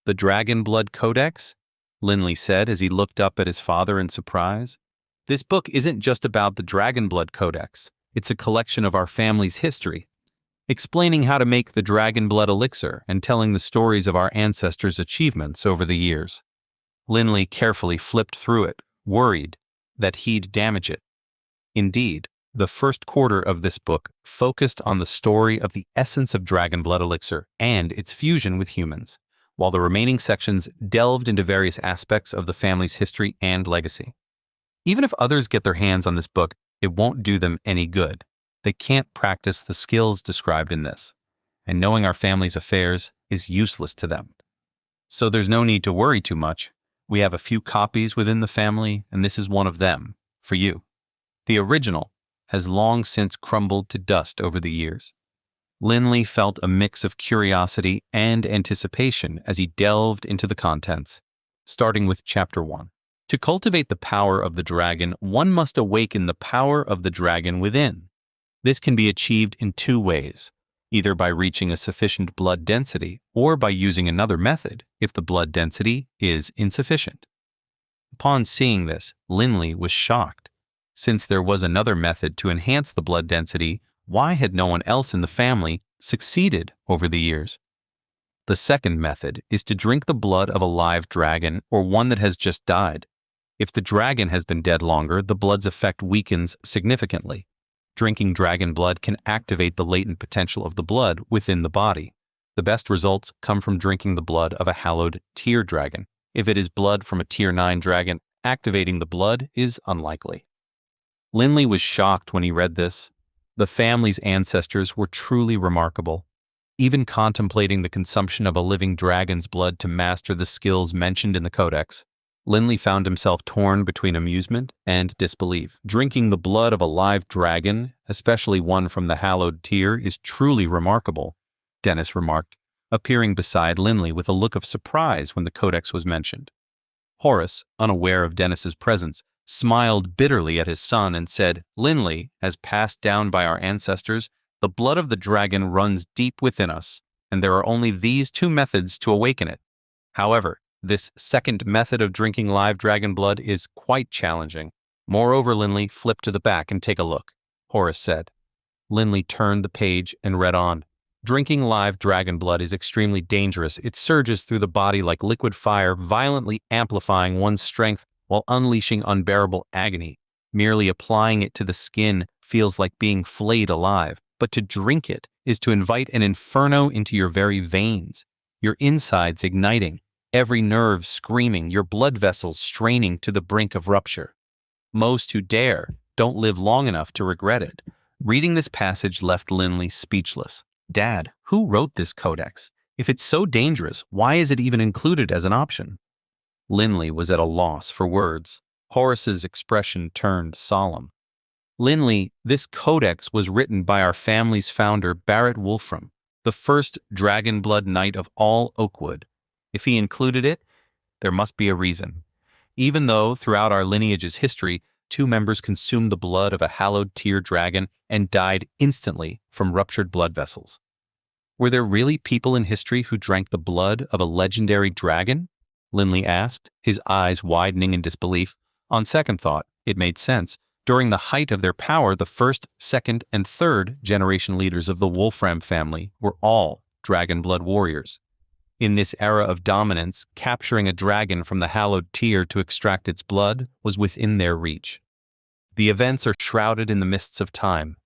The Dragon Blood Codex? Linley said as he looked up at his father in surprise. This book isn't just about the Dragon Blood Codex. It's a collection of our family's history, explaining how to make the Dragon Blood elixir and telling the stories of our ancestors' achievements over the years. Linley carefully flipped through it, worried that he'd damage it. Indeed, the first quarter of this book focused on the story of the essence of Dragon Blood elixir and its fusion with humans, while the remaining sections delved into various aspects of the family's history and legacy. Even if others get their hands on this book, it won't do them any good. They can't practice the skills described in this, and knowing our family's affairs is useless to them. So there's no need to worry too much. We have a few copies within the family, and this is one of them, for you. The original has long since crumbled to dust over the years. Linley felt a mix of curiosity and anticipation as he delved into the contents, starting with Chapter 1. To cultivate the power of the dragon, one must awaken the power of the dragon within. This can be achieved in two ways, either by reaching a sufficient blood density or by using another method if the blood density is insufficient. Upon seeing this, Linley was shocked. Since there was another method to enhance the blood density, why had no one else in the family succeeded over the years? The second method is to drink the blood of a live dragon or one that has just died. If the dragon has been dead longer, the blood's effect weakens significantly. Drinking dragon blood can activate the latent potential of the blood within the body. The best results come from drinking the blood of a hallowed tier dragon. If it is blood from a tier 9 dragon, activating the blood is unlikely. Linley was shocked when he read this. The family's ancestors were truly remarkable. Even contemplating the consumption of a living dragon's blood to master the skills mentioned in the codex, Linley found himself torn between amusement and disbelief. Drinking the blood of a live dragon, especially one from the hallowed tier, is truly remarkable, Dennis remarked, appearing beside Linley with a look of surprise when the codex was mentioned. Horace, unaware of Dennis's presence, smiled bitterly at his son and said, "Linley, as passed down by our ancestors, the blood of the dragon runs deep within us, and there are only these two methods to awaken it. However, this second method of drinking live dragon blood is quite challenging. Moreover, Linley, flip to the back and take a look," Horace said. Linley turned the page and read on. Drinking live dragon blood is extremely dangerous. It surges through the body like liquid fire, violently amplifying one's strength while unleashing unbearable agony. Merely applying it to the skin feels like being flayed alive, but to drink it is to invite an inferno into your very veins, your insides igniting, every nerve screaming, your blood vessels straining to the brink of rupture. Most who dare don't live long enough to regret it. Reading this passage left Linley speechless. Dad, who wrote this codex? If it's so dangerous, why is it even included as an option? Linley was at a loss for words. Horace's expression turned solemn. Linley, this codex was written by our family's founder, Barrett Wolfram, the first Dragon Blood Knight of all Oakwood. If he included it, there must be a reason. Even though, throughout our lineage's history, 2 members consumed the blood of a hallowed tier dragon and died instantly from ruptured blood vessels. Were there really people in history who drank the blood of a legendary dragon? Linley asked, his eyes widening in disbelief. On second thought, it made sense. During the height of their power, the first, second, and third generation leaders of the Wolfram family were all dragon blood warriors. In this era of dominance, capturing a dragon from the hallowed tier to extract its blood was within their reach. The events are shrouded in the mists of time,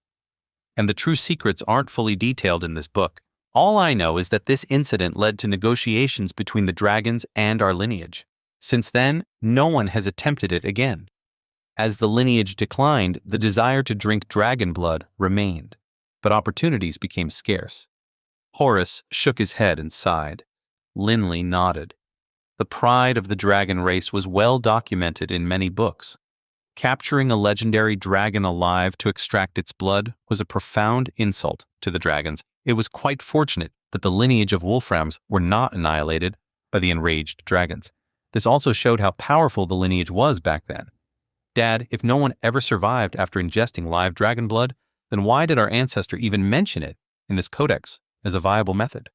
and the true secrets aren't fully detailed in this book. All I know is that this incident led to negotiations between the dragons and our lineage. Since then, no one has attempted it again. As the lineage declined, the desire to drink dragon blood remained, but opportunities became scarce. Horace shook his head and sighed. Linley nodded. The pride of the dragon race was well documented in many books. Capturing a legendary dragon alive to extract its blood was a profound insult to the dragons. It was quite fortunate that the lineage of Wolframs were not annihilated by the enraged dragons. This also showed how powerful the lineage was back then. Dad, if no one ever survived after ingesting live dragon blood, then why did our ancestor even mention it in this codex as a viable method?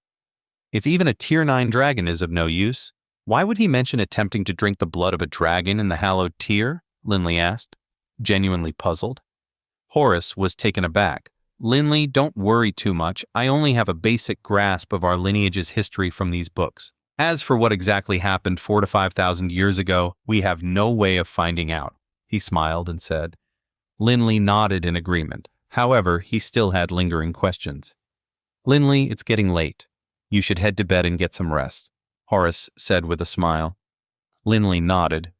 If even a Tier 9 dragon is of no use, why would he mention attempting to drink the blood of a dragon in the hallowed tier? Linley asked, genuinely puzzled. Horace was taken aback. Linley, don't worry too much. I only have a basic grasp of our lineage's history from these books. As for what exactly happened 4,000 to 5,000 years ago, we have no way of finding out, he smiled and said. Linley nodded in agreement. However, he still had lingering questions. Linley, it's getting late. You should head to bed and get some rest, Horace said with a smile. Linley nodded.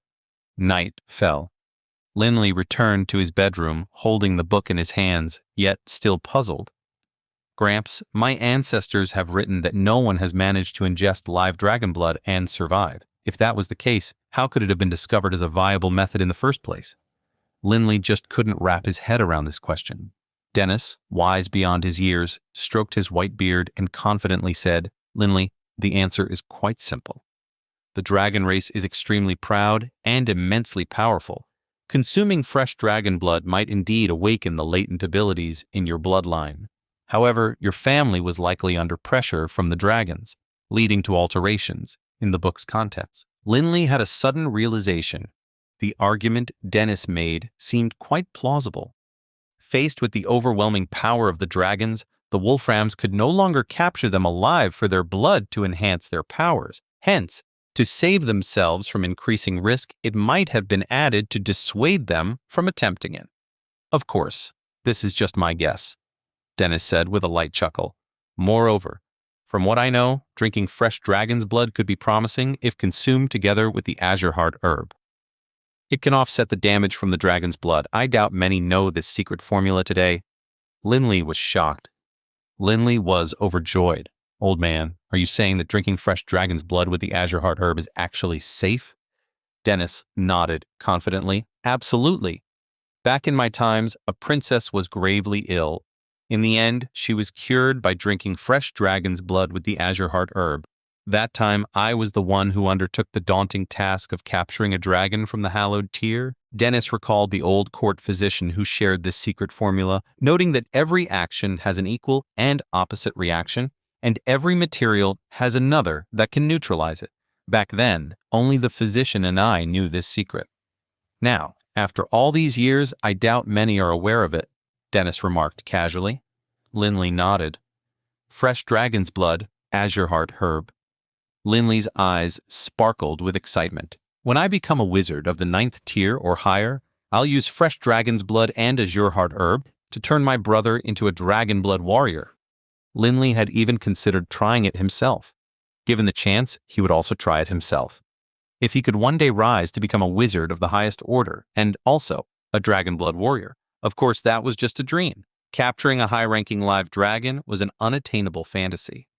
Night fell. Linley returned to his bedroom, holding the book in his hands, yet still puzzled. Gramps, my ancestors have written that no one has managed to ingest live dragon blood and survive. If that was the case, how could it have been discovered as a viable method in the first place? Linley just couldn't wrap his head around this question. Dennis, wise beyond his years, stroked his white beard and confidently said, Linley, the answer is quite simple. The dragon race is extremely proud and immensely powerful. Consuming fresh dragon blood might indeed awaken the latent abilities in your bloodline. However, your family was likely under pressure from the dragons, leading to alterations in the book's contents. Linley had a sudden realization. The argument Dennis made seemed quite plausible. Faced with the overwhelming power of the dragons, the Wolframs could no longer capture them alive for their blood to enhance their powers. Hence, to save themselves from increasing risk, it might have been added to dissuade them from attempting it. Of course, this is just my guess, Dennis said with a light chuckle. Moreover, from what I know, drinking fresh dragon's blood could be promising if consumed together with the azure heart herb. It can offset the damage from the dragon's blood. I doubt many know this secret formula today. Linley was shocked. Linley was overjoyed. Old man, are you saying that drinking fresh dragon's blood with the azure heart herb is actually safe? Dennis nodded confidently. Absolutely. Back in my times, a princess was gravely ill. In the end, she was cured by drinking fresh dragon's blood with the azure heart herb. That time, I was the one who undertook the daunting task of capturing a dragon from the hallowed tier. Dennis recalled the old court physician who shared this secret formula, noting that every action has an equal and opposite reaction, and every material has another that can neutralize it. Back then, only the physician and I knew this secret. Now, after all these years, I doubt many are aware of it, Dennis remarked casually. Linley nodded. Fresh dragon's blood, azure heart herb. Linley's eyes sparkled with excitement. When I become a wizard of the 9th tier or higher, I'll use fresh dragon's blood and azure heart herb to turn my brother into a dragon blood warrior. Linley had even considered trying it himself. Given the chance, he would also try it himself. If he could one day rise to become a wizard of the highest order and also a dragon blood warrior. Of course, that was just a dream. Capturing a high-ranking live dragon was an unattainable fantasy.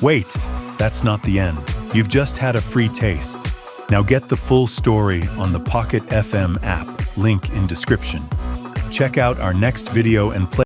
Wait, that's not the end. You've just had a free taste. Now get the full story on the Pocket FM app, link in description. Check out our next video and play